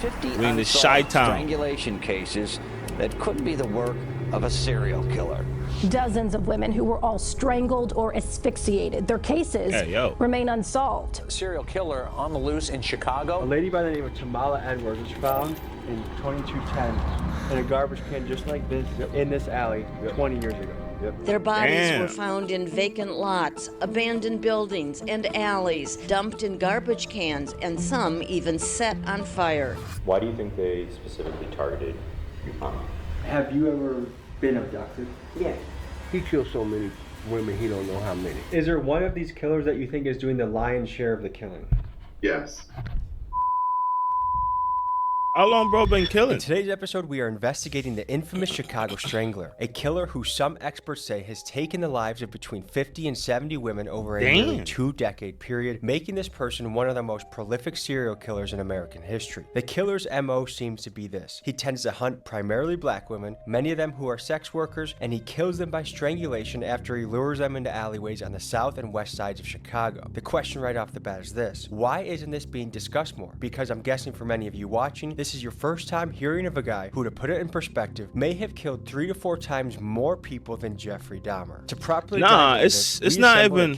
50 We in the unsolved Chi-Town. strangulation cases that could be the work of a serial killer. Dozens of women who were all strangled or asphyxiated. Their cases remain unsolved. A serial killer on the loose in Chicago. A lady by the name of Tamala Edwards was found in 2210 in a garbage can just like this in this alley 20 years ago. Their bodies were found in vacant lots, abandoned buildings, and alleys, dumped in garbage cans, and some even set on fire. Why do you think they specifically targeted your mom? Have you ever been abducted? Yeah. He killed so many women, he don't know how many. Is there one of these killers that you think is doing the lion's share of the killing? Yes. How long bro been killing? In today's episode, we are investigating the infamous Chicago Strangler, a killer who some experts say has taken the lives of between 50 and 70 women over a nearly 2-decade period, making this person one of the most prolific serial killers in American history. The killer's MO seems to be this. He tends to hunt primarily black women, many of them who are sex workers, and he kills them by strangulation after he lures them into alleyways on the south and west sides of Chicago. The question right off the bat is this: why isn't this being discussed more? Because I'm guessing for many of you watching, this is your first time hearing of a guy who, to put it in perspective, may have killed 3 to 4 times more people than Jeffrey Dahmer. To properly it's not even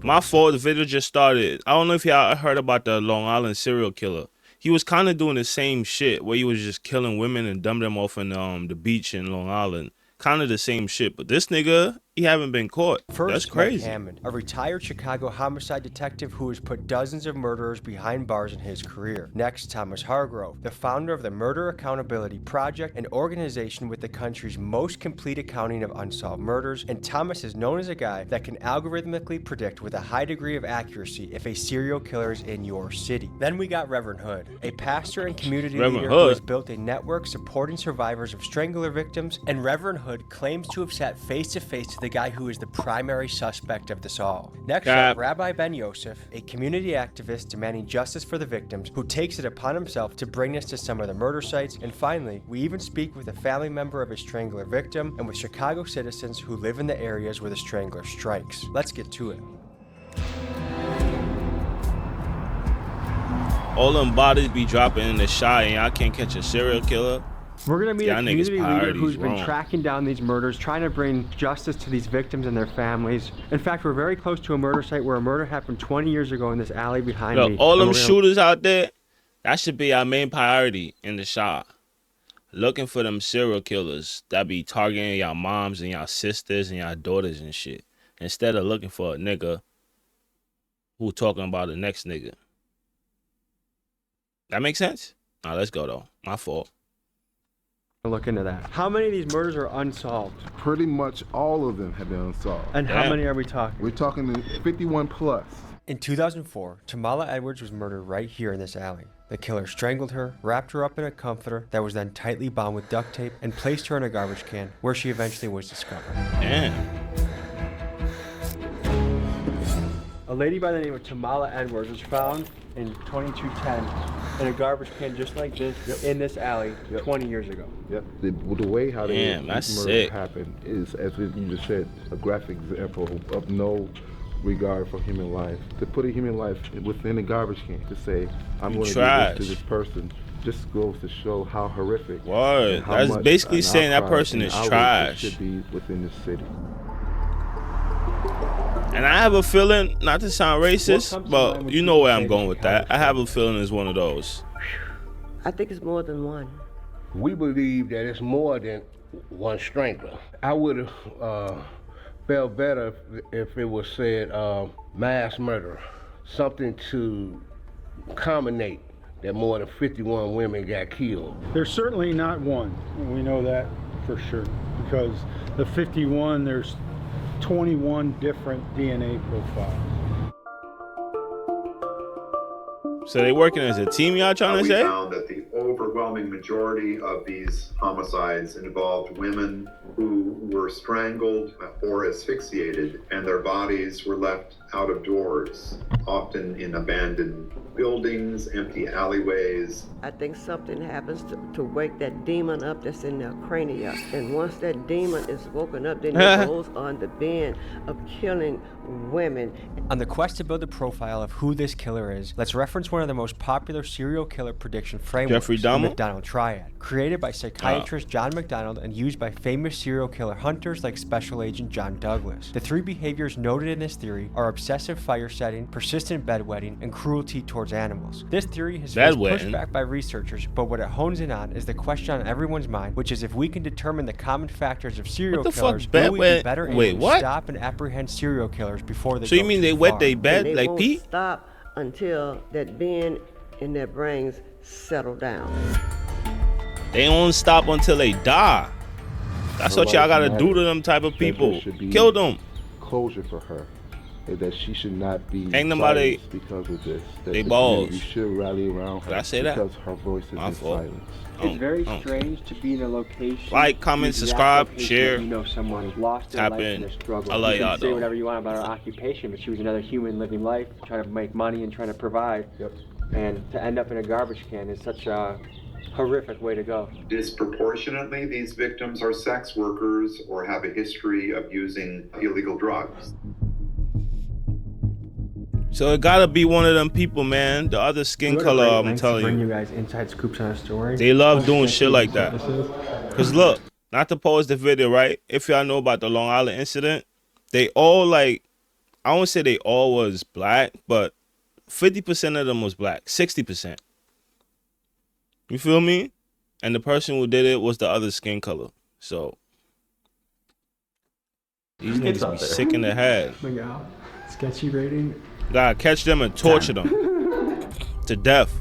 my fault. The video just started. I don't know if y'all heard about the Long Island serial killer. He was kind of doing the same shit where he was just killing women and dumping them off in the beach in Long Island. Kind of the same shit, but this nigga, he haven't been caught. First, that's crazy. Mike Hammond, a retired Chicago homicide detective who has put dozens of murderers behind bars in his career. Next, Thomas Hargrove, the founder of the Murder Accountability Project, an organization with the country's most complete accounting of unsolved murders. And Thomas is known as a guy that can algorithmically predict with a high degree of accuracy if a serial killer is in your city. Then we got Reverend Hood, a pastor and community leader who has built a network supporting survivors of Strangler victims. And Reverend Hood claims to have sat face to face to the guy who is the primary suspect of this all. Next up, Rabbi Ben Yosef, a community activist demanding justice for the victims, who takes it upon himself to bring us to some of the murder sites. And finally, we even speak with a family member of a Strangler victim and with Chicago citizens who live in the areas where the Strangler strikes. Let's get to it. All them bodies be dropping in the Chi and y'all can't catch a serial killer. We're going to meet a community leader who's been tracking down these murders, trying to bring justice to these victims and their families. In fact, we're very close to a murder site where a murder happened 20 years ago in this alley behind me. All them shooters out there, that should be our main priority in the Chi. Looking for them serial killers that be targeting y'all moms and y'all sisters and y'all daughters and shit. Instead of looking for a nigga who talking about the next nigga. That make sense? Now let's go though. My fault. Look into that. How many of these murders are unsolved? Pretty much all of them have been unsolved. And how many are we talking? We're talking 51 plus. In 2004, Tamala Edwards was murdered right here in this alley. The killer strangled her, wrapped her up in a comforter that was then tightly bound with duct tape, and placed her in a garbage can, where she eventually was discovered. A lady by the name of Tamala Edwards was found in 2210 in a garbage can just like this in this alley 20 years ago. Yep. The way how this murder happened is, as you just said, a graphic example of no regard for human life. To put a human life within a garbage can, to say, I'm going to do this to this person, just goes to show how horrific. Word. That's basically saying that person is trash. Should be within this city. And I have a feeling, not to sound racist, but you know where I'm going with that. I have a feeling it's one of those. I think it's more than one. We believe that it's more than one strangler. I would have felt better if it was said mass murder, something to culminate that more than 51 women got killed. There's certainly not one. We know that for sure, because the 51, there's 21 different DNA profiles. So they working as a team, y'all trying to say? We found that the overwhelming majority of these homicides involved women who were strangled or asphyxiated, and their bodies were left out of doors, often in abandoned buildings, empty alleyways. I think something happens to wake that demon up that's in their cranium. And once that demon is woken up, then it goes on the bend of killing women. On the quest to build a profile of who this killer is, let's reference one of the most popular serial killer prediction frameworks, Jeffrey the Dahmer? McDonald Triad, created by psychiatrist John McDonald and used by famous serial killer hunters like Special Agent John Douglas. The three behaviors noted in this theory are obsessive fire setting, persistent bedwetting, and cruelty towards animals. This theory has faced pushback by researchers, but what it hones in on is the question on everyone's mind, which is if we can determine the common factors of serial killers, will we be better able to stop and apprehend serial killers before they So you mean they wet their bed they like won't Pete? stop until that bend in their brains settle down. They won't stop until they die. That's what y'all gotta do to them type of people. Kill them. Closure for her. That she should not be Ain't nobody because of this. That they balls. You should rally around her. Did I say that? Because her voice is in silence. It's very strange to be in a location. Like, comment, subscribe, share. You know someone who's lost their life in a struggle. I like y'all. You can say whatever you want about her occupation, but she was another human living life, trying to make money and trying to provide. Yep. And to end up in a garbage can is such a horrific way to go. Disproportionately, these victims are sex workers or have a history of using illegal drugs. So it gotta be one of them people, man. The other skin color, I'm telling bring you. You guys inside scoops on a story. They love doing shit like that. Cause look, not to pause the video, right? If y'all know about the Long Island incident, they all like, I won't say they all was black, but 50% of them was black, 60%. You feel me? And the person who did it was the other skin color. So these niggas be sick in the head. Oh my God. Sketchy rating. Gotta catch them and torture them to death.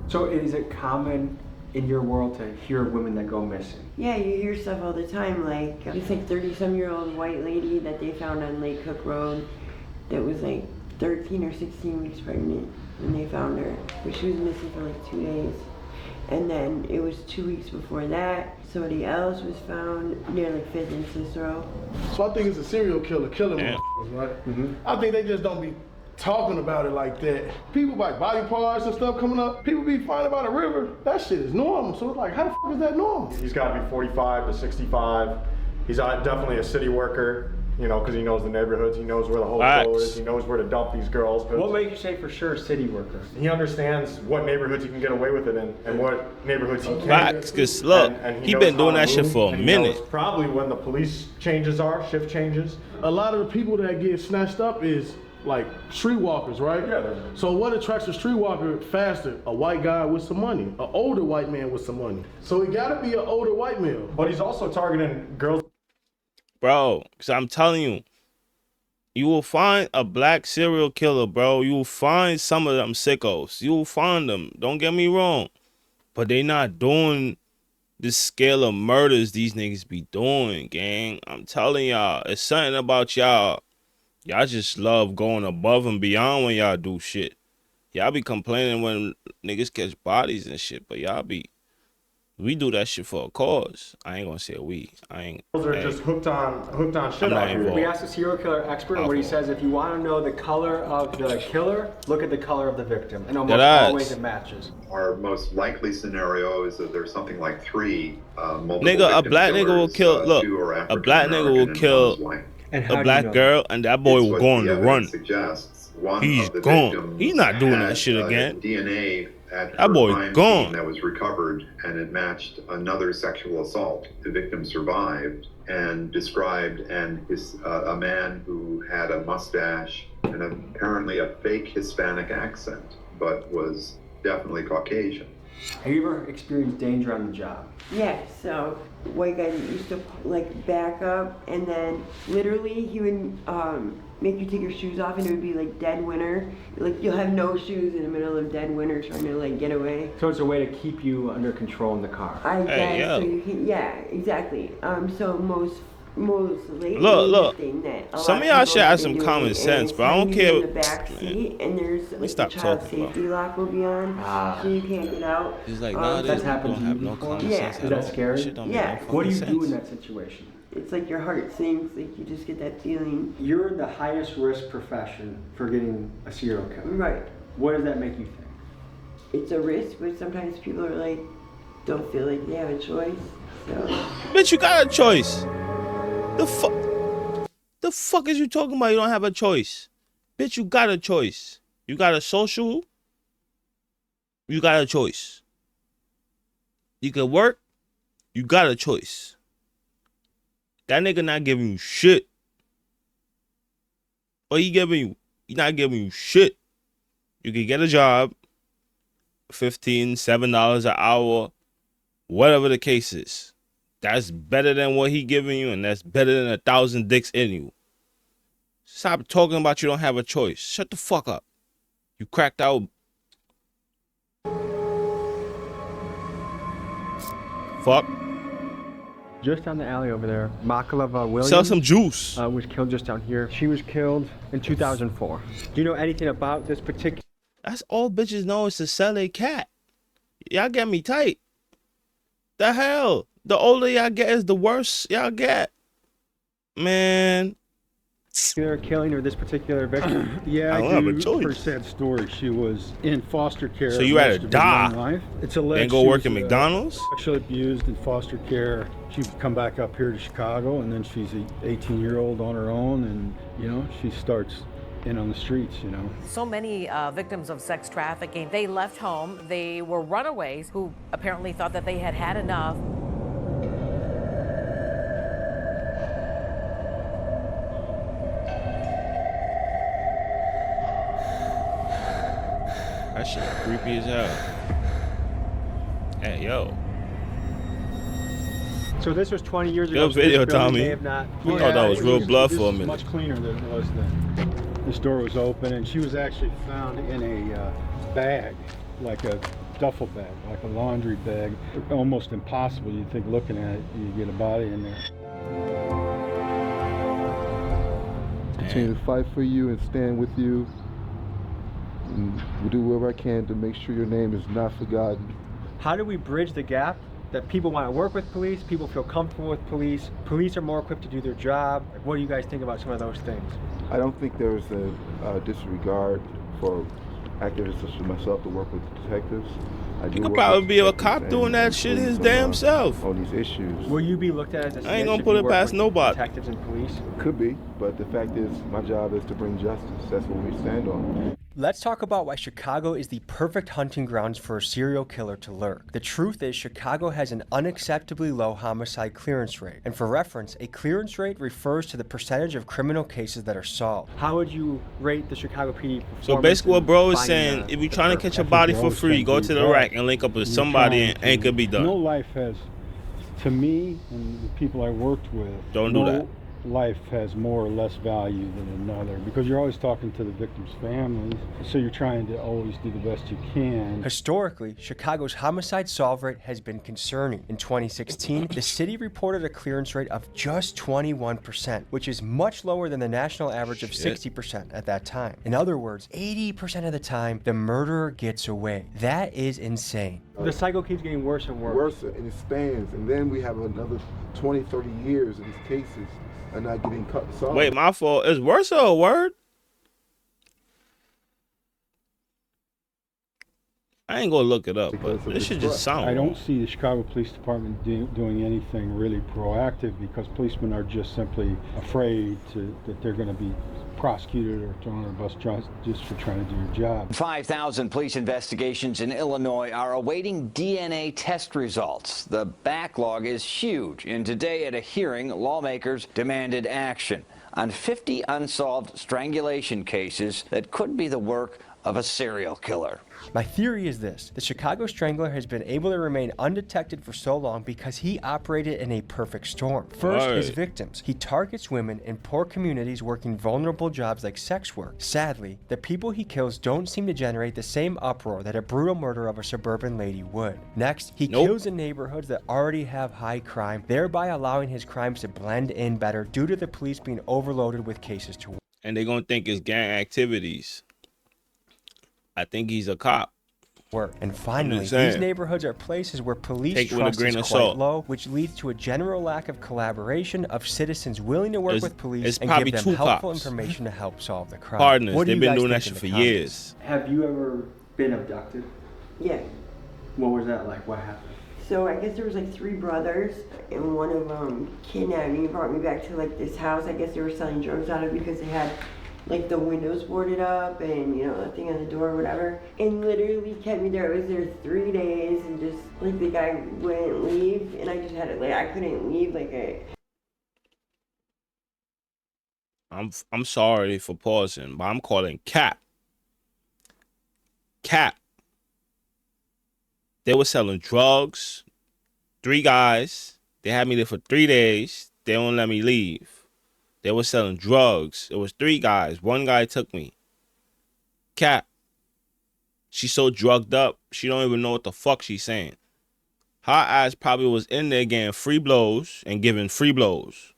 So is it common in your world to hear of women that go missing? Yeah, you hear stuff all the time, like this like 30-some-year-old white lady that they found on Lake Cook Road that was like 13 or 16 weeks pregnant when they found her, but she was missing for like 2 days. And then it was 2 weeks before that, somebody else was found near like 5th and Cicero. So I think it's a serial killer killing them, right? I think they just don't be talking about it like that. People like body parts and stuff coming up, people be finding about a river, that shit is normal. So it's like, how the fuck is that normal? He's gotta be 45 to 65. He's definitely a city worker, you know, because he knows the neighborhoods, he knows where the hotel is, he knows where to dump these girls. What makes you say for sure city worker? He understands what neighborhoods he can get away with it in and what neighborhoods he can't. Facts, because look, he been doing that shit for a minute. Probably when the police changes are, shift changes. A lot of the people that get snatched up is like streetwalkers, right? Yeah. So what attracts a streetwalker faster? A white guy with some money, an older white man with some money. So it gotta be an older white male. But he's also targeting girls. Bro, because I'm telling you, you will find a black serial killer, bro. You will find some of them sickos. You will find them. Don't get me wrong. But they not doing this scale of murders these niggas be doing, gang. I'm telling y'all, it's something about y'all. Y'all just love going above and beyond when y'all do shit. Y'all be complaining when niggas catch bodies and shit, but y'all be... We do that shit for a cause. I ain't gonna say we. I ain't. Those are just hooked on shit out here. We asked a serial killer expert what he says. If you want to know the color of the killer, look at the color of the victim, and almost always it matches. Our most likely scenario is that there's something like 3 multiple nigga, a black nigga will kill. Look, a black nigga will kill a black girl, and that boy will go on the run. He's gone. He's not doing that shit again. DNA at that boy gone. That was recovered, and it matched another sexual assault. The victim survived and described a man who had a mustache and apparently a fake Hispanic accent, but was definitely Caucasian. Have you ever experienced danger on the job? Yeah, so white guy used to like back up, and then literally he would make you take your shoes off, and it would be like dead winter. Like you'll have no shoes in the middle of dead winter trying to like get away. So it's a way to keep you under control in the car. I guess so you can, yeah, exactly. So most lately, look. thing that Some of y'all should have some common sense, but I don't care. In the back seat, and there's like the child safety lock will be on, so you can't get out. He's like, nah, that's happened to you no before? common sense Is that scary? Yeah. What do you do in that situation? It's like your heart sinks, like you just get that feeling. You're the highest risk profession for getting a serial killer. Right. What does that make you think? It's a risk, but sometimes people are like, don't feel like they have a choice. So. Bitch, you got a choice. The fuck? The fuck is you talking about? You don't have a choice. Bitch, you got a choice. You got a social. You got a choice. You can work. You got a choice. That nigga not giving you shit. What he giving you? He not giving you shit. You can get a job. $15, $7 an hour. Whatever the case is. That's better than what he giving you, and that's better than 1,000 dicks in you. Stop talking about you don't have a choice. Shut the fuck up. You cracked out. Fuck. Just down the alley over there, Makalova Williams. Sell some juice. Was killed just down here. She was killed in 2004. Do you know anything about this particular? That's all bitches know is to sell a cat. Y'all get me tight. The hell? The older y'all get is the worse y'all get. Man. Killing or this particular victim? Yeah, I don't have a choice. Pretty sad story. She was in foster care. So you had to die. It's alleged. Then go work at McDonald's? Sexually abused in foster care. She would come back up here to Chicago, and then she's an 18-year-old on her own, and you know she starts in on the streets, you know. So many victims of sex trafficking, they left home. They were runaways who apparently thought that they had had enough. That shit creepy as hell. Hey, yo. So this was 20 years ago. Good video, Tommy. I thought that was real blood for a minute. Much cleaner than it was then. This door was open, and she was actually found in a bag, like a duffel bag, like a laundry bag. Almost impossible. You'd think looking at it, you get a body in there. Continue to fight for you and stand with you. And we'll do whatever I can to make sure your name is not forgotten. How do we bridge the gap that people want to work with police, people feel comfortable with police, police are more equipped to do their job? What do you guys think about some of those things? I don't think there's a disregard for activists such as myself to work with detectives. He could probably be a cop doing that shit his damn self. On these issues. Will you be looked at as a snitch? I ain't gonna put it past nobody. Detectives and police? Could be, but the fact is, my job is to bring justice. That's what we stand on. Let's talk about why Chicago is the perfect hunting grounds for a serial killer to lurk. The truth is, Chicago has an unacceptably low homicide clearance rate. And for reference, a clearance rate refers to the percentage of criminal cases that are solved. How would you rate the Chicago PD? So basically what bro is saying, if you're trying to catch a body for free, go to the rack and link up with somebody and ain't gonna be done. No life has, to me and the people I worked with, don't do that. Life has more or less value than another because you're always talking to the victims' families, so you're trying to always do the best you can. Historically, Chicago's homicide solve rate has been concerning. In 2016, the city reported a clearance rate of just 21%, which is much lower than the national average of 60% at that time. In other words, 80% of the time, the murderer gets away. That is insane. The cycle keeps getting worse and worse. Worse, and it spans, and then we have another 20, 30 years in these cases. And not getting cut. Wait, my fault. Is worse or a word? I ain't gonna look it up, but this should just sound. I don't see the Chicago Police Department doing anything really proactive because policemen are just simply afraid that they're going to be prosecuted or thrown on a bus just for trying to do your job. 5,000 police investigations in Illinois are awaiting DNA test results. The backlog is huge, and today at a hearing, lawmakers demanded action on 50 unsolved strangulation cases that could be the work of a serial killer. My theory is this: the Chicago Strangler has been able to remain undetected for so long because he operated in a perfect storm. First, his victims. He targets women in poor communities working vulnerable jobs like sex work. Sadly, the people he kills don't seem to generate the same uproar that a brutal murder of a suburban lady would. Next, he kills in neighborhoods that already have high crime, thereby allowing his crimes to blend in better due to the police being overloaded with cases to work. And they're gonna think it's gang activities. I think he's a cop. And finally, these neighborhoods are places where police trust is quite low, which leads to a general lack of collaboration of citizens willing to work with police and give them helpful information to help solve the crime. Partners, they've been doing that shit for years. Have you ever been abducted? Yeah. What was that like? What happened? So I guess there was like 3 brothers, and one of them kidnapped me and brought me back to like this house. I guess they were selling drugs out of it because they had like the windows boarded up and, you know, the thing on the door or whatever. And literally kept me there. I was there 3 days and just like the guy wouldn't leave, and I just had it like I couldn't leave. Like I'm sorry for pausing, but I'm calling cap. Cap. They were selling drugs. 3 guys. They had me there for 3 days. They won't let me leave. They were selling drugs. It was 3 guys. 1 guy took me. Cap. She's so drugged up, she don't even know what the fuck she's saying. Her ass probably was in there getting free blows and giving free blows.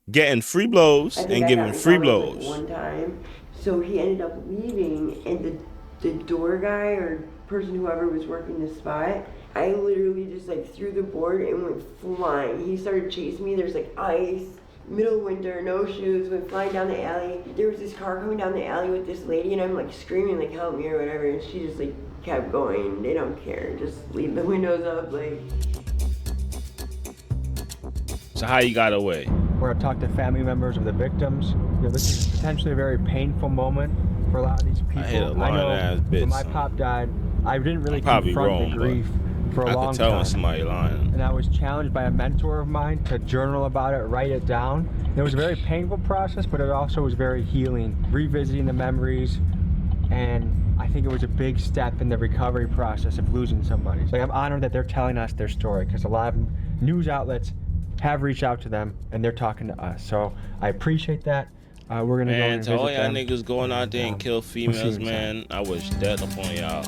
Getting free blows and giving free blows. One time, so he ended up leaving, and the door guy or person, whoever was working the spot, I literally just like threw the board and went flying. He started chasing me. There's like ice, middle of winter, no shoes, went flying down the alley. There was this car coming down the alley with this lady, and I'm like screaming like help me or whatever, and she just like kept going. They don't care, just leave the windows up. Like. So how you got away? Where I talked to family members of the victims. You know, this is potentially a very painful moment for a lot of these people. I hit a lying ass bitch. When my pop died, I didn't really confront the grief for a long time. I could tell when somebody lying. And I was challenged by a mentor of mine to journal about it, write it down. It was a very painful process, but it also was very healing. Revisiting the memories, and I think it was a big step in the recovery process of losing somebody. So I'm honored that they're telling us their story, because a lot of news outlets have reached out to them and they're talking to us. So I appreciate that. We're gonna go and visit them. all y'all niggas going out there and kill females, man, I wish death upon y'all.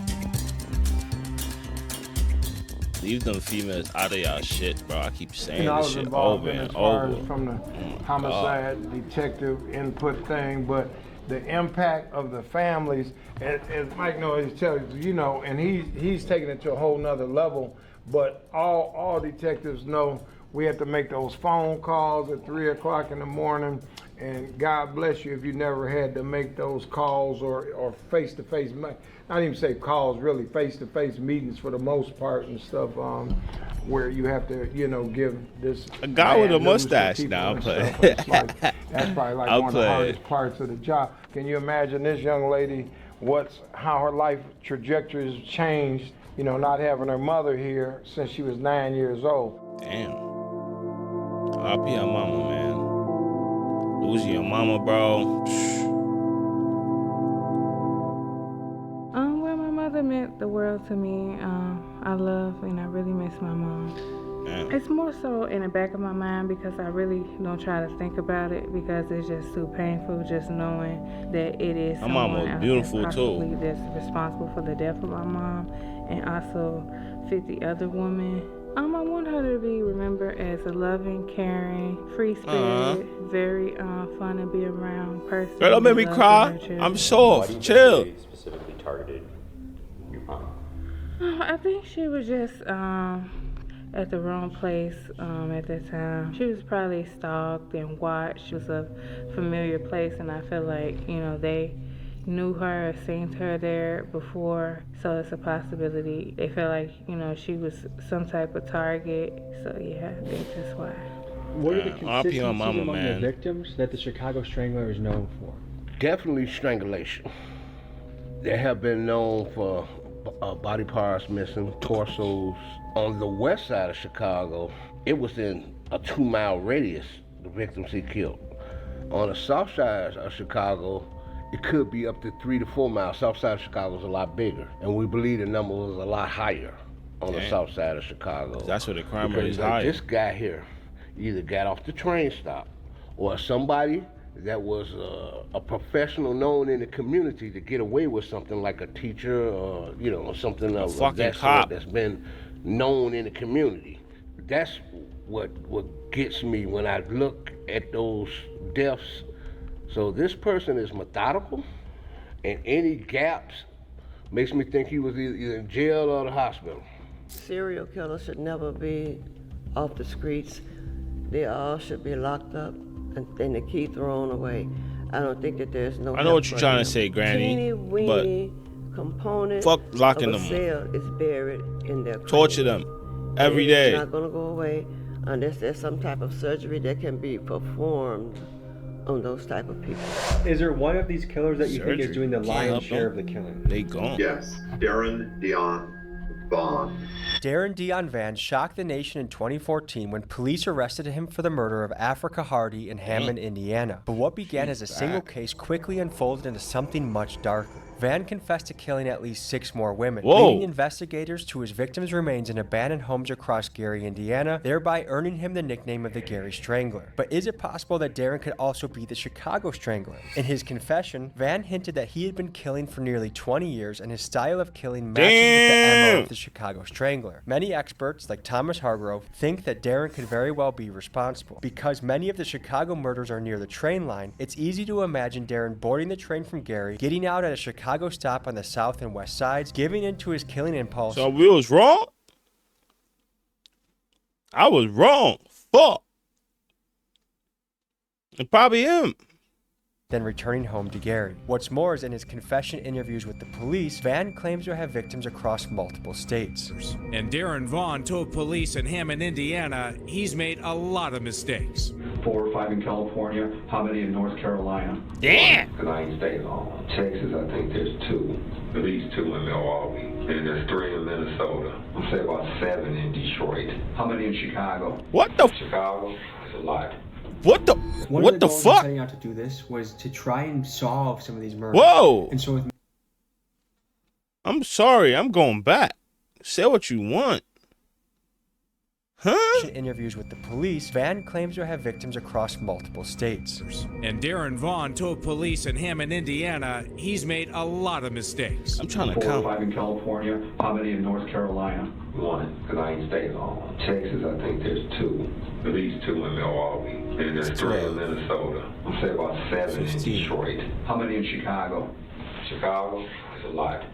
Leave them females out of y'all shit, bro. I keep saying this shit over and over. From the homicide detective input thing, but the impact of the families, as Mike knows, he tells you know, and he's taking it to a whole nother level. But all detectives know we have to make those phone calls at 3 o'clock in the morning, and God bless you if you never had to make those calls or face-to-face, not even say calls, really face-to-face meetings for the most part and stuff, where you have to, you know, give this a guy with a mustache now. That's probably like one of the hardest parts of the job. Can you imagine this young lady, how her life trajectory has changed, you know, not having her mother here since she was 9 years old. Damn. RP your mama, man. Losing your mama, bro. Well, my mother meant the world to me. I love and I really miss my mom. Damn. It's more so in the back of my mind because I really don't try to think about it because it's just too painful just knowing that it is my mama was beautiful too. That's responsible for the death of my mom and also 50 other women. I want her to be remembered as a loving, caring, free spirit, very fun to be around person. Girl, don't make me cry. I'm soft. Chill. Specifically targeted your mom? I think she was just at the wrong place at that time. She was probably stalked and watched. It was a familiar place, and I feel like, you know, they knew her or seen her there before, so it's a possibility. They felt like, you know, she was some type of target, so yeah, I think that's why. What are the consistencies among the victims that the Chicago Strangler is known for? Definitely strangulation. They have been known for body parts missing, torsos. On the west side of Chicago, it was in a 2-mile radius, the victims he killed. On the south side of Chicago, it could be up to 3 to 4 miles. South side of Chicago is a lot bigger, and we believe the number was a lot higher on the south side of Chicago. That's where the crime rate is higher. This guy here either got off the train stop, or somebody that was a professional known in the community to get away with something like a teacher or, you know, something of that sort that's been known in the community. That's what gets me when I look at those deaths. So this person is methodical, and any gaps makes me think he was either in jail or the hospital. Serial killers should never be off the streets. They all should be locked up and the key thrown away. I don't think that there's no. I know what you're trying to say, Granny. Teeny weeny component Fuck locking of a them cell is buried in their torture them every day. It's not going to go away unless there's some type of surgery that can be performed on those type of people. Is there one of these killers that you think is doing the lion's share of the killing? They gone. Yes, Darren Dion Vaughn. Darren Dion Van shocked the nation in 2014 when police arrested him for the murder of Africa Hardy in Hammond, Indiana. But what began as a single case quickly unfolded into something much darker. Van confessed to killing at least 6 more women, leading investigators to his victims' remains in abandoned homes across Gary, Indiana, thereby earning him the nickname of the Gary Strangler. But is it possible that Darren could also be the Chicago Strangler? In his confession, Van hinted that he had been killing for nearly 20 years and his style of killing matches with the MO of the Chicago Strangler. Many experts, like Thomas Hargrove, think that Darren could very well be responsible. Because many of the Chicago murders are near the train line, it's easy to imagine Darren boarding the train from Gary, getting out at a Chicago stop on the south and west sides, giving into his killing impulse. So we was wrong? I was wrong. Fuck. It probably him. Then returning home to Gary. What's more is in his confession interviews with the police, Van claims to have victims across multiple states. And Darren Vaughn told police in Hammond, Indiana, he's made a lot of mistakes. 4 or 5 in California, how many in North Carolina? Damn! Because I ain't stayed long. Texas, I think there's 2. At least 2 in Milwaukee. And there's 3 in Minnesota. I'll say about 7 in Detroit. How many in Chicago? What the? Chicago is a lot. What the? What the fuck? Setting out to do this was to try and solve some of these murders. Whoa! And so with I'm sorry, I'm going back. Say what you want. Huh? Interviews with the police, Van claims to have victims across multiple states. And Darren Vaughn told police in Hammond, Indiana, he's made a lot of mistakes. I'm trying to 4 count. or 5 in California, how many in North Carolina? 1, because I ain't stayed long. Texas, I think there's 2. At least 2 in Milwaukee. And there's 3 in Minnesota. I'll say about 7 in Detroit. How many in Chicago? Chicago is a lot.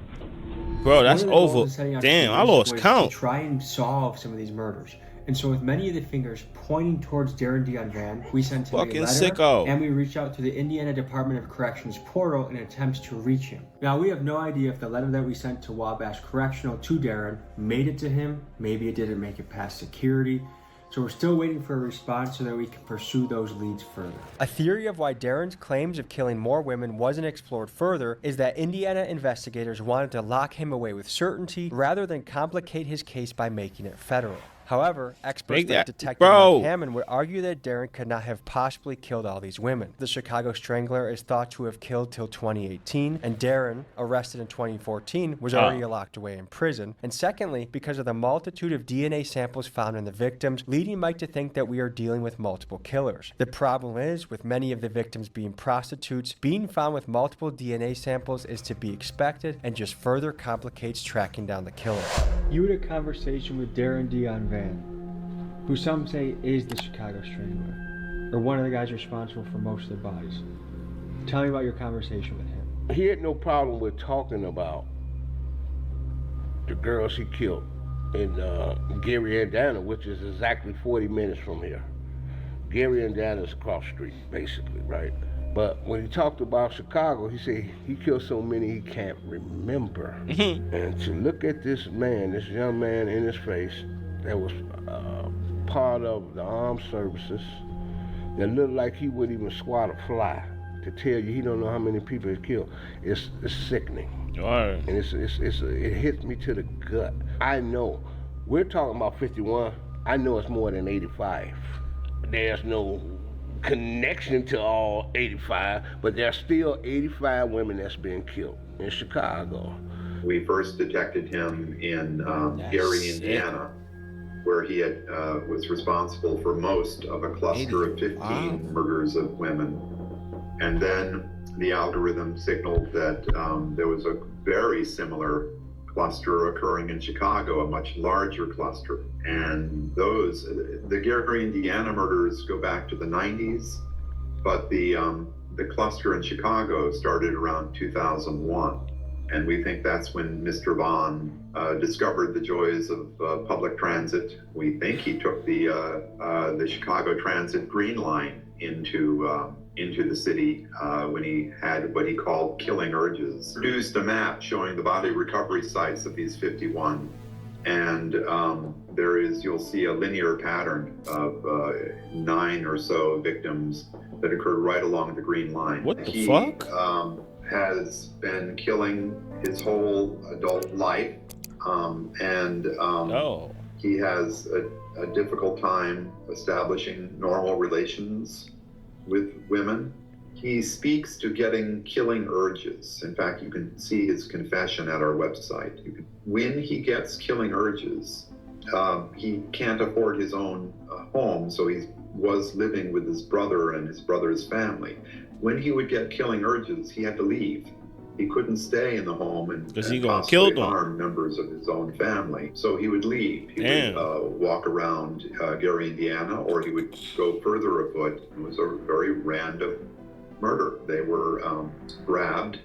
Bro, that's over. Damn, I lost count. To try and solve some of these murders. And so with many of the fingers pointing towards Darren Dion Van, we sent him a letter, sicko. And we reached out to the Indiana Department of Corrections portal in attempts to reach him. Now, we have no idea if the letter that we sent to Wabash Correctional to Darren made it to him. Maybe it didn't make it past security. So we're still waiting for a response so that we can pursue those leads further. A theory of why Darren's claims of killing more women wasn't explored further is that Indiana investigators wanted to lock him away with certainty rather than complicate his case by making it federal. However, experts like Detective Mike Hammond would argue that Darren could not have possibly killed all these women. The Chicago Strangler is thought to have killed till 2018, and Darren, arrested in 2014, was already locked away in prison. And secondly, because of the multitude of DNA samples found in the victims, leading Mike to think that we are dealing with multiple killers. The problem is, with many of the victims being prostitutes, being found with multiple DNA samples is to be expected and just further complicates tracking down the killer. You had a conversation with Darren Dion Van, who some say is the Chicago Strangler, or one of the guys responsible for most of the bodies. Tell me about your conversation with him. He had no problem with talking about the girls he killed in Gary, Indiana, which is exactly 40 minutes from here. Gary, Indiana is across the street, basically, right? But when he talked about Chicago, he said he killed so many he can't remember. And to look at this man, this young man in his face, that was part of the armed services, that looked like he wouldn't even swat a fly, to tell you he don't know how many people he killed, it's sickening. And it hits me to the gut. I know, we're talking about 51, I know it's more than 85. There's no connection to all 85, but there's still 85 women that's been killed in Chicago. We first detected him in Gary, Indiana, where he had was responsible for most of a cluster of 15 murders of women. And then the algorithm signaled that there was a very similar cluster occurring in Chicago, a much larger cluster. And the Gary, Indiana murders go back to the 90s, but the cluster in Chicago started around 2001. And we think that's when Mr. Vaughn discovered the joys of public transit. We think he took the Chicago Transit Green Line into the city when he had what he called killing urges. Produced a map showing the body recovery sites of these 51, and you'll see a linear pattern of 9 or so victims that occurred right along the green line. What the fuck? Has been killing his whole adult life, and he has a difficult time establishing normal relations with women. He speaks to getting killing urges. In fact, you can see his confession at our website. When he gets killing urges, he can't afford his own home, so he was living with his brother and his brother's family. When he would get killing urges, he had to leave. He couldn't stay in the home and possibly harm members of his own family. So he would leave. He would walk around Gary, Indiana, or he would go further afoot. It was a very random murder. They were grabbed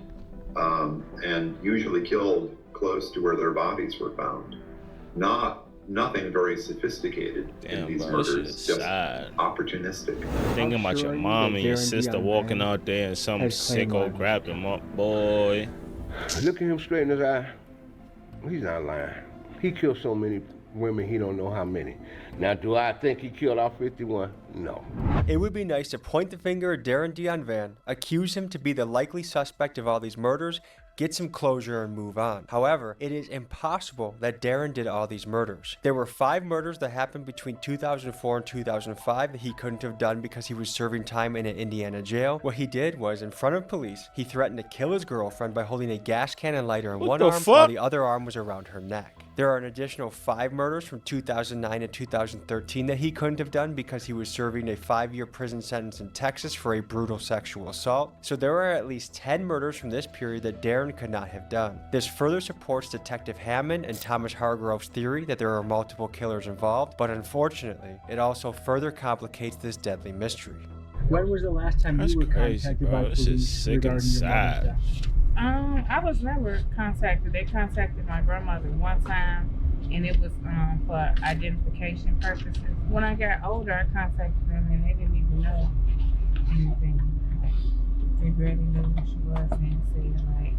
and usually killed close to where their bodies were found. Nothing very sophisticated in these murders, just opportunistic. Thinking about your mom and your sister walking out there and some sicko grabbed him up, boy. Look at him straight in his eye. He's not lying. He killed so many women, he don't know how many. Now, do I think he killed all 51? No. It would be nice to point the finger at Darren Dion Van, accuse him to be the likely suspect of all these murders, get some closure and move on. However, it is impossible that Darren did all these murders. There were 5 murders that happened between 2004 and 2005 that he couldn't have done because he was serving time in an Indiana jail. What he did was, in front of police, he threatened to kill his girlfriend by holding a gas can and lighter in one arm while the other arm was around her neck. There are an additional 5 murders from 2009 to 2013 that he couldn't have done because he was serving a 5-year prison sentence in Texas for a brutal sexual assault. So there are at least 10 murders from this period that Darren could not have done. This further supports Detective Hammond and Thomas Hargrove's theory that there are multiple killers involved, but unfortunately, it also further complicates this deadly mystery. When was the last time you were contacted by police? This is sick and sad. I was never contacted. They contacted my grandmother one time, and it was for identification purposes. When I got older, I contacted them, and they didn't even know anything. They barely knew who she was, and said like,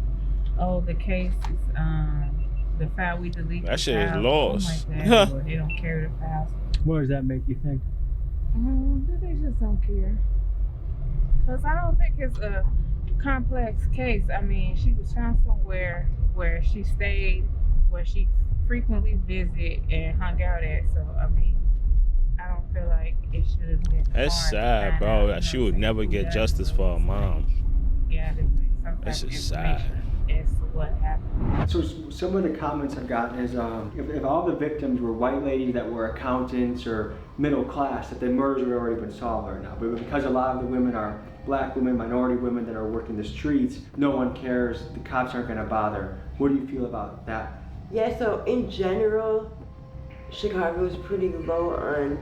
"Oh, the case is the file we deleted. That shit is lost." Like that, or they don't carry the files. What does that make you think? They just don't care. Cause I don't think it's a complex case. I mean, she was found somewhere where she stayed, where she frequently visited and hung out at. So I mean, I don't feel like it should have been. That's sad, bro. That she would never get justice for her mom. Yeah, that's just sad. As to what happened. So some of the comments I've gotten is if all the victims were white ladies that were accountants or middle class, that the murders would have already been solved right now. But because a lot of the women are black women, minority women that are working the streets, no one cares, the cops aren't going to bother. What do you feel about that? Yeah, so in general, Chicago is pretty low on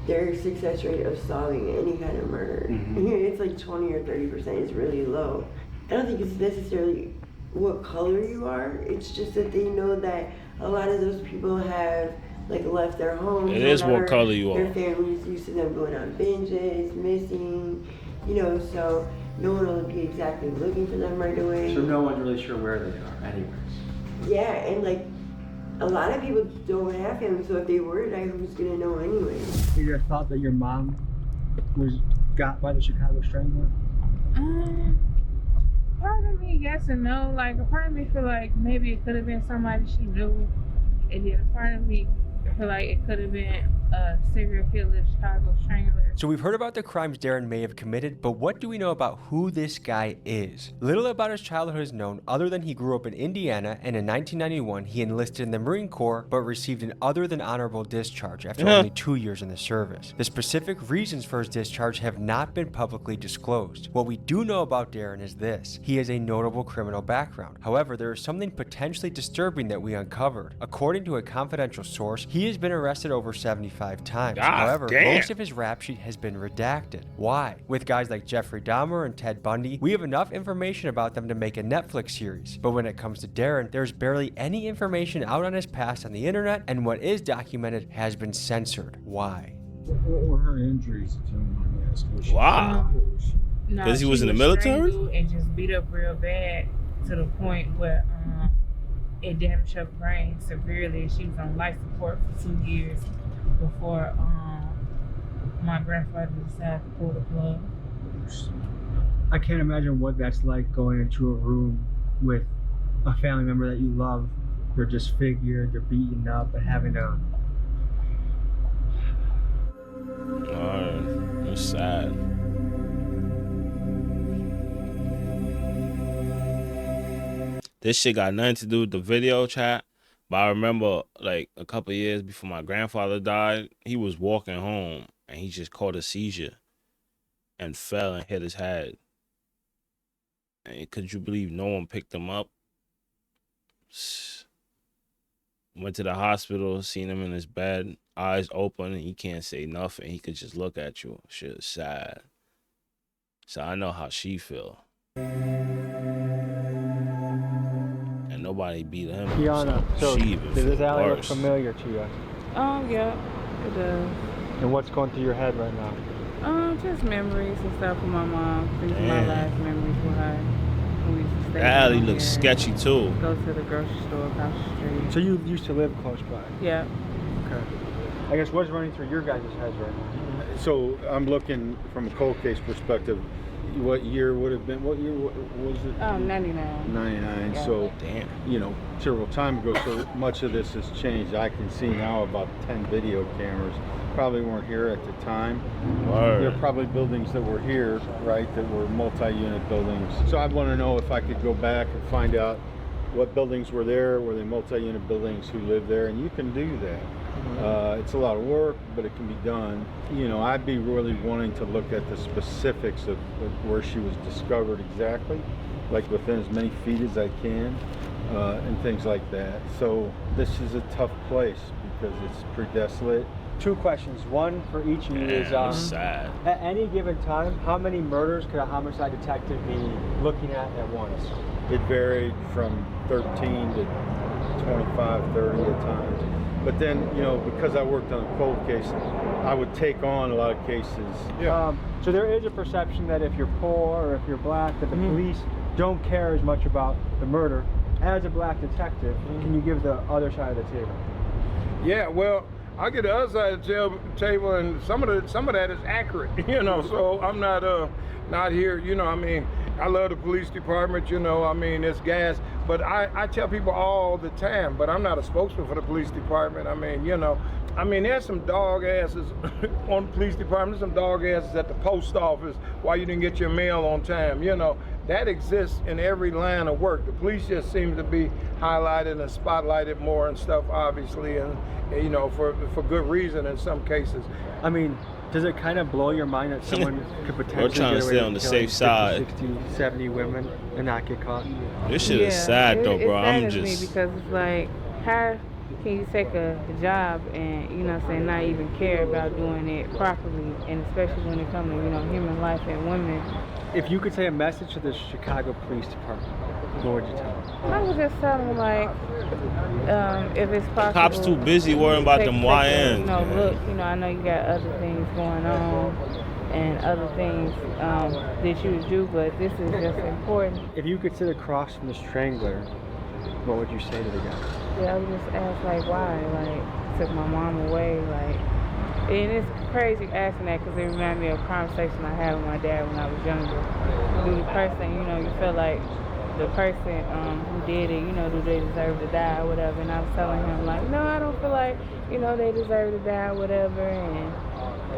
their success rate of solving any kind of murder. Mm-hmm. It's like 20 or 30%, it's really low. I don't think it's necessarily what color you are, it's just that they know that a lot of those people have like left their homes. It is what color you are. Their families used to them going on binges, missing, you know, so no one will be exactly looking for them right away. So no one's really sure where they are anyways. Yeah, and like a lot of people don't have families, so if they were to die, who's gonna know anyway? You ever thought that your mom was got by the Chicago Strangler? Part of me yes and no. Like a part of me feel like maybe it could have been somebody she knew, and then a part of me feel like it could have been a serial killer, Chicago Strangler. So we've heard about the crimes Darren may have committed, but what do we know about who this guy is? Little about his childhood is known other than he grew up in Indiana, and in 1991 he enlisted in the Marine Corps but received an other than honorable discharge after only 2 years in the service. The specific reasons for his discharge have not been publicly disclosed. What we do know about Darren is this: he has a notable criminal background. However, there is something potentially disturbing that we uncovered. According to a confidential source, he has been arrested over 75 times. However, most of his rap sheet has been redacted. Why? With guys like Jeffrey Dahmer and Ted Bundy, we have enough information about them to make a Netflix series. But when it comes to Darren, there's barely any information out on his past on the internet, and what is documented has been censored. Why? What were her injuries? Wow. Because he was in the military? And just beat up real bad to the point where it damaged her brain severely. She was on life support for 2 years before my grandfather decided to pull the plug. I can't imagine what that's like going into a room with a family member that you love. They're disfigured, they're beaten up, and having to... Oh, it's sad. This shit got nothing to do with the video chat, but I remember like a couple of years before my grandfather died, he was walking home and he just caught a seizure and fell and hit his head. And could you believe no one picked him up? Went to the hospital, seen him in his bed, eyes open, and he can't say nothing. He could just look at you. Shit is sad. So I know how she feel. And nobody beat him. Kiana, so she even does this feel alley look worse. familiar to you? Yeah, it does. And what's going through your head right now? Just memories and stuff with my mom. These are my last memories with her. We used to stay That alley down looks here, sketchy too. Go to the grocery store across the street. So you used to live close by? Yeah. Okay. I guess what's running through your guys' heads right now? So I'm looking from a cold case perspective. What year would have been? What year was it? 99. 99. Yeah. So, damn. You know, several time ago. So much of this has changed. I can see now about 10 video cameras. Probably weren't here at the time. There are probably buildings that were here, right, that were multi-unit buildings. So I want to know if I could go back and find out what buildings were there, were they multi-unit buildings, who lived there, and you can do that. It's a lot of work, but it can be done. You know, I'd be really wanting to look at the specifics of where she was discovered exactly, like within as many feet as I can, and things like that. So this is a tough place because it's pretty desolate. 2 questions. One for each of you is sad. At any given time, how many murders could a homicide detective be looking at once? It varied from 13 to 25, 30 at times. But then, you know, because I worked on a cold case, I would take on a lot of cases. So there is a perception that if you're poor or if you're black, that the police don't care as much about the murder. As a black detective, can you give the other side of the table? Yeah, well, I get the other side of the table, and some of that is accurate, you know. So I'm not here, you know. I mean, I love the police department, you know. I mean, it's gas, but I tell people all the time, but I'm not a spokesman for the police department. I mean, you know, there's some dog asses on the police department. There's some dog asses at the post office. Why you didn't get your mail on time, you know. That exists in every line of work. The police just seem to be highlighted and spotlighted more and stuff, obviously, and you know, for good reason in some cases. I mean, does it kind of blow your mind that someone could potentially We're trying to stay on the safe side. 60, 70 women and not get caught? This shit is sad though, bro. I'm just me because it's like, how can you take a job and, you know, say not even care about doing it properly, and especially when it comes to, you know, human life and women. If you could say a message to the Chicago Police Department, what would you tell them? I would just tell them, like, if it's possible. Cops too busy worrying about them YNs. You know, look, you know, I know you got other things going on and other things that you do, but this is just important. If you could sit across from the Strangler, what would you say to the guy? Yeah, I would just ask, like, why? Like, took my mom away, like. And it's crazy asking that because it reminded me of a conversation I had with my dad when I was younger. Do the person, you know, you feel like the person who did it, you know, do they deserve to die or whatever? And I was telling him, like, no, I don't feel like, you know, they deserve to die or whatever. And,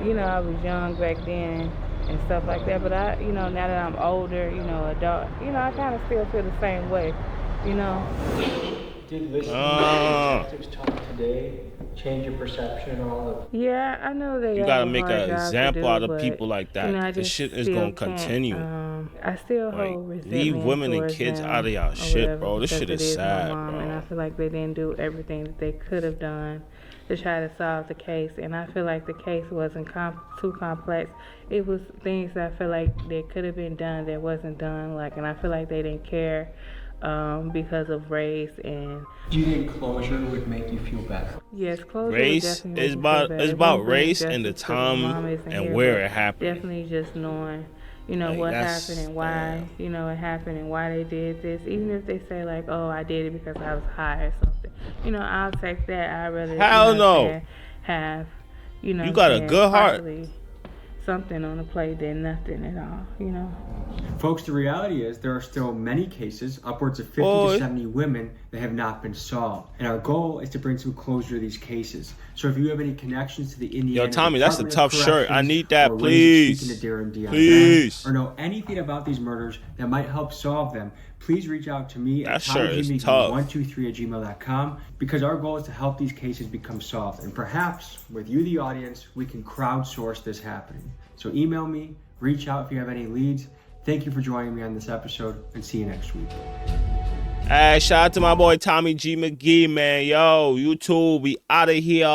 you know, I was young back then and stuff like that. But I, you know, now that I'm older, you know, adult, you know, I kind of still feel the same way, you know. Did listening to detectives talk today change your perception and all of? Yeah, I know they. You gotta make an example out of people like that. You know, this shit is gonna continue. I still like, hold resentment. leave women and kids out of y'all shit, bro. This shit is sad, bro. And I feel like they didn't do everything that they could have done to try to solve the case. And I feel like the case wasn't too complex. It was things that I feel like that could have been done that wasn't done. Like, and I feel like they didn't care because of race. And do you think closure would make you feel better? Yes, closure. Race is about race and the time and where it happened. Definitely just knowing, what happened and why, it happened and why they did this. Even if they say like, oh, I did it because I was high or something. I'll take that. I'd rather have, you got a good heart. Something on the plate than nothing at all, Folks, the reality is there are still many cases, upwards of 50 to 70 women, that have not been solved. And our goal is to bring some closure to these cases. So if you have any connections to the Indiana Yo, Tommy, that's a Department tough of shirt. I need that, or please. Speaking to Darren Dion, Please. or know anything about these murders that might help solve them, please reach out to me at TommyGMeeking123@gmail.com, because our goal is to help these cases become solved. And perhaps with you, the audience, we can crowdsource this happening. So email me, reach out if you have any leads. Thank you for joining me on this episode, and see you next week. Hey, shout out to my boy Tommy G. McGee, man. Yo, YouTube, we out of here.